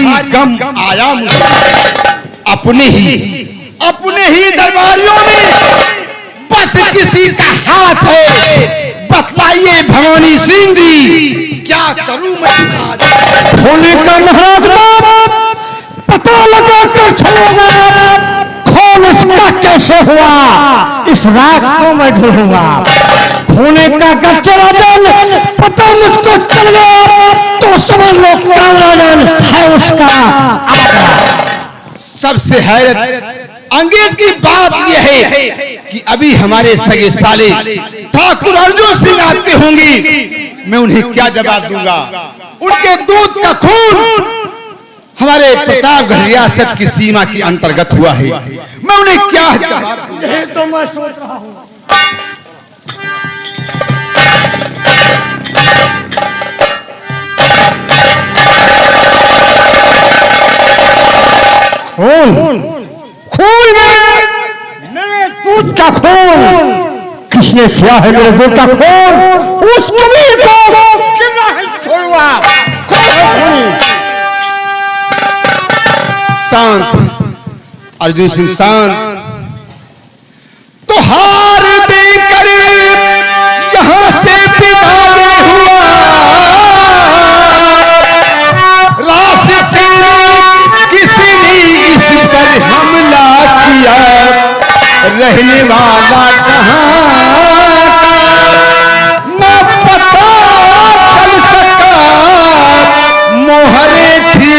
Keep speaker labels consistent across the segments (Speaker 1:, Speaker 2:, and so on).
Speaker 1: भारी गम आया मुझे। अपने ही दरबारियों में बस किसी का हाथ है। बतलाइए भवानी सिंह जी, क्या करूं मैं आज?
Speaker 2: खोने का महाराज पता लगा कर छोड़ूंगा, खोल उसका कैसे हुआ इस रात को मैं ढूंढूंगा। खोने का अगर चला जल पता मुझको चल गया तो समझ लो कांगड़ाजन है उसका आका।
Speaker 1: सबसे हैरत अंग्रेज की बात यह है कि अभी हमारे सगे साले ठाकुर अर्जुन सिंह आते होंगे, मैं उन्हें क्या जवाब दूंगा? उनके दूध का खून हमारे प्रतापगढ़ रियासत की सीमा के अंतर्गत हुआ है, मैं उन्हें क्या जवाब दूंगा?
Speaker 2: यही तो मैं सोच रहा हूँ। खून मेरे दूध का खून किसने किया है? मेरे दूध का खून उस कमीर को छोड़वा।
Speaker 1: शांत अर्जुन सिंह शांत। तो हार देकर यहां से विदा हुआ, रास्ते में किसी ने इस पर हमला किया, रहने वाला कहां का न पता चल सका, मोहरे थी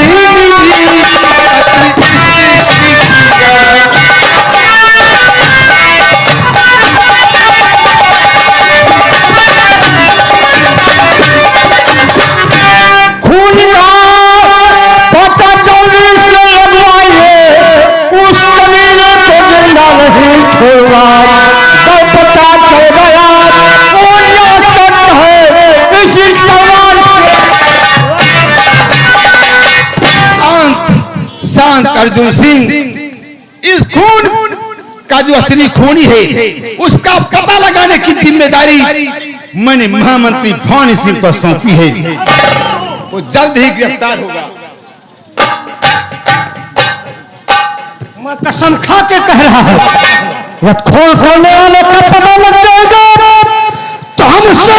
Speaker 1: अर्जुन सिंह। इस खून का जो असली खूनी है उसका पता लगाने की जिम्मेदारी मैंने महामंत्री भवानी सिंह पर सौंपी है। वो जल्द ही गिरफ्तार होगा।
Speaker 2: मैं कसम खा के कह रहा हूं, जब खोल खोलने वाले का पता लग जाएगा तो हम उससे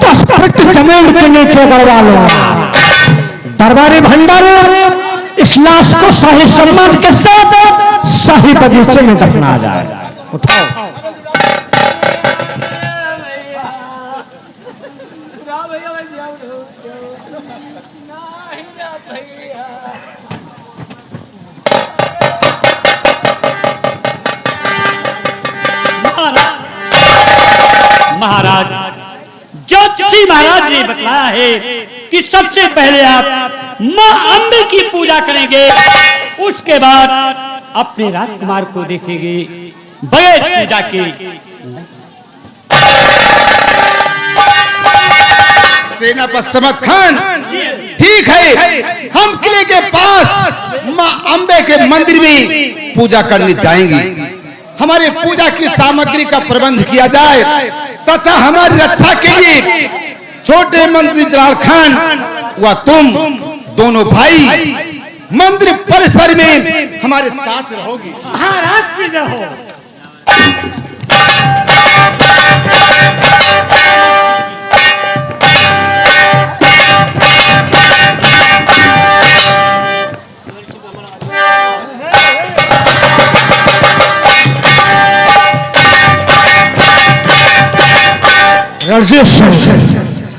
Speaker 2: 10 फुट जमीन के नीचे गड़वा लूंगा। दरबारी भंडारी इस लाश को शाही सम्मान के साथ शाही बगीचे में दफना जाए। उठाओ।
Speaker 3: महाराज, ज्योतिषी महाराज ने बतलाया है कि सबसे पहले आप मां अंबे की पूजा करेंगे, उसके बाद अपने राजकुमार को देखेंगे बगैर पूजा के।
Speaker 1: सेनापति समत खान, ठीक है, हम किले के पास मां अंबे के मंदिर में पूजा करने जाएंगे। हमारे पूजा की सामग्री का प्रबंध किया जाए तथा हमारी रक्षा के लिए छोटे मंत्री जलाल खान व तुम दोनों भाई मंदिर परिसर में हमारे साथ रहोगे।
Speaker 2: महाराज की जय हो।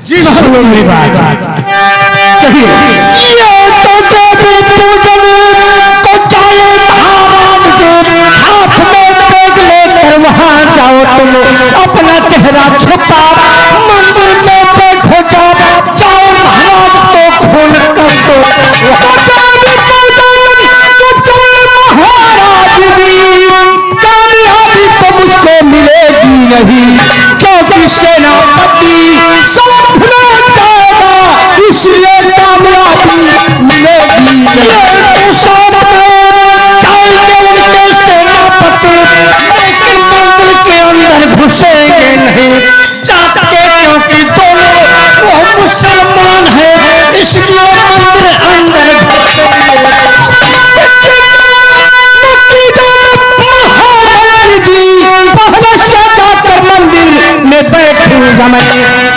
Speaker 1: जी
Speaker 2: मेरी बात ये तो देवी पूजन को चाहे महाराज जी हाथ में देख लेकर वहां जाओ, तुम अपना चेहरा छुपा मंदिर में बैठो जाओ, चाहे महाराज तो खून कर दो। देवी पूजन को चाहे महाराज जी कामयाबी तो मुझको मिलेगी नहीं, क्योंकि सेनापति साथ में जाएगा, इसलिए कामयाबी मिलेगी। तो साथ में जाएंगे उनके सेनापति, लेकिन मंदिर के अंदर घुसेंगे नहीं चाहते, क्योंकि दोनों वो मुसलमान है, इसलिए मंदिर अंदर मैं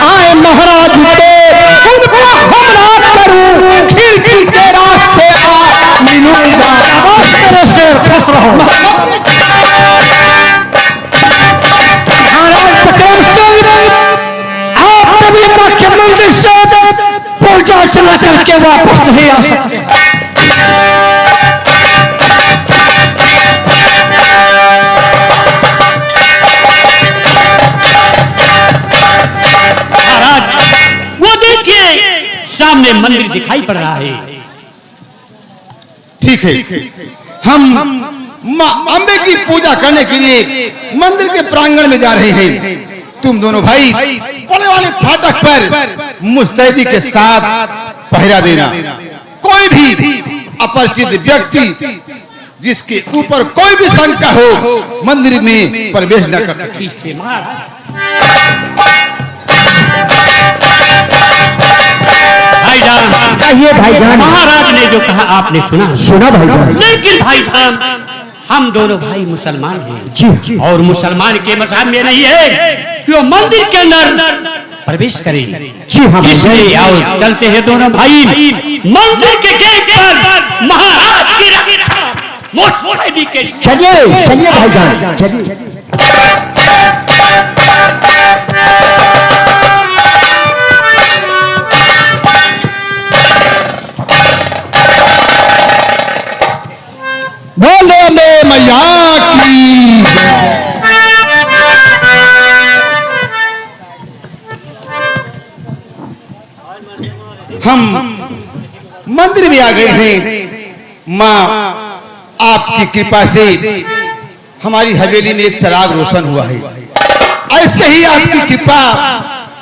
Speaker 2: आए महाराज पे उनको हमला करूं, खिड़की के रास्ते आ मिलूंगा। बस तेरे से खुश रहो। महाराज बकरम सिंह, आप कभी मां के मंदिर से पूजा चला करके वापस नहीं आ सकते।
Speaker 3: सामने मंदिर दिखाई पड़ रहा है।
Speaker 1: ठीक है, हम मां अंबे की पूजा करने के लिए मंदिर के प्रांगण में जा रहे हैं। तुम दोनों भाई बड़े वाले फाटक पर मुस्तैदी के साथ पहरा देना। कोई भी अपरिचित व्यक्ति जिसके ऊपर कोई भी शंका हो मंदिर में प्रवेश न कर सके।
Speaker 3: भाईजान, महाराज ने जो कहा आपने सुना
Speaker 2: भाईजान।
Speaker 3: लेकिन भाईजान, हम दोनों भाई मुसलमान हैं
Speaker 2: जी,
Speaker 3: और मुसलमान के मज़हब में नहीं है कि वो मंदिर के अंदर प्रवेश करें।
Speaker 2: जी हाँ,
Speaker 3: इसलिए आओ चलते हैं दोनों भाई मंदिर के गेट पर महाराज की रक्षा मुस्तैदी के।
Speaker 2: चलिए चलिए भाईजान, चलिए।
Speaker 1: बोले में मैया की। हम मंदिर में आ गए हैं। माँ आपकी कृपा से हमारी हवेली में एक चिराग रोशन हुआ है। ऐसे ही आपकी कृपा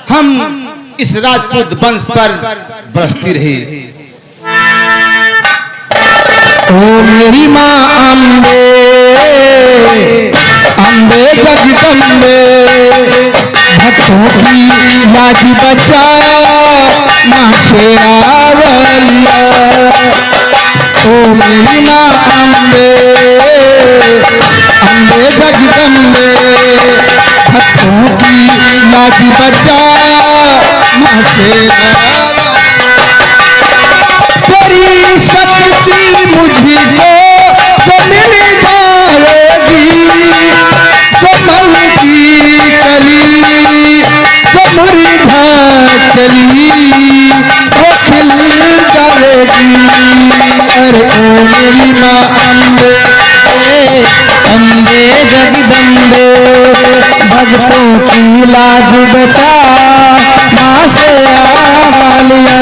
Speaker 1: हम इस राजपूत वंश पर बरसती रही।
Speaker 2: ओ मेरी माँ अम्बे, अम्बे जगदम्बे, भक्तों की लाज बचा माँ शेरावलिया। ओ मेरी माँ अम्बे, अम्बे जगदम्बे, भक्तों की लाज बचा माँ शेरावलिया। तेरी शक्ति मुझको जो मिल जाएगी, जो मन की कली जो मुरझा चली वो खिल जाएगी। अरे ओ मेरी माँ अम्बे, अम्बे जगदम्बे, भक्तों की लाज बचा माँ शेरावलिया।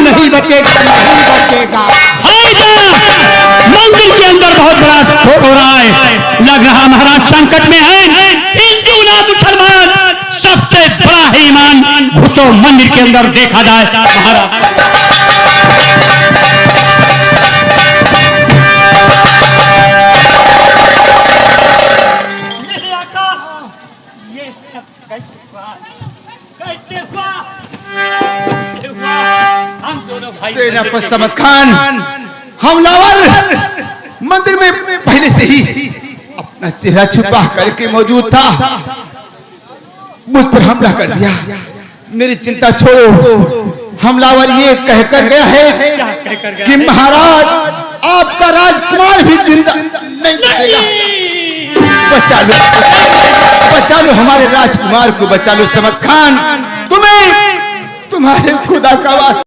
Speaker 2: नहीं बचेगा, नहीं बचेगा।
Speaker 3: मंदिर के अंदर बहुत बड़ा शोर हो रहा है। लग रहा महाराज संकट में है। हिंदू ना मुसलमान, सबसे बड़ा है ईमान। घुसो मंदिर के अंदर, देखा जाए महाराज। ये सब कैसे हुआ? कैसे हुआ?
Speaker 1: सेनापति समद खान, हमलावर मंदिर में पहले से ही अपना चेहरा छुपा करके मौजूद था। मुझ पर हमला कर दिया। मेरी चिंता छोड़ो। हमलावर ये कहकर गया है कि महाराज आपका राजकुमार भी जिंदा नहीं बचेगा। बचा लो, बचा लो हमारे राजकुमार को, बचा लो समद खान। तुम्हें तुम्हारे खुदा का वास्ता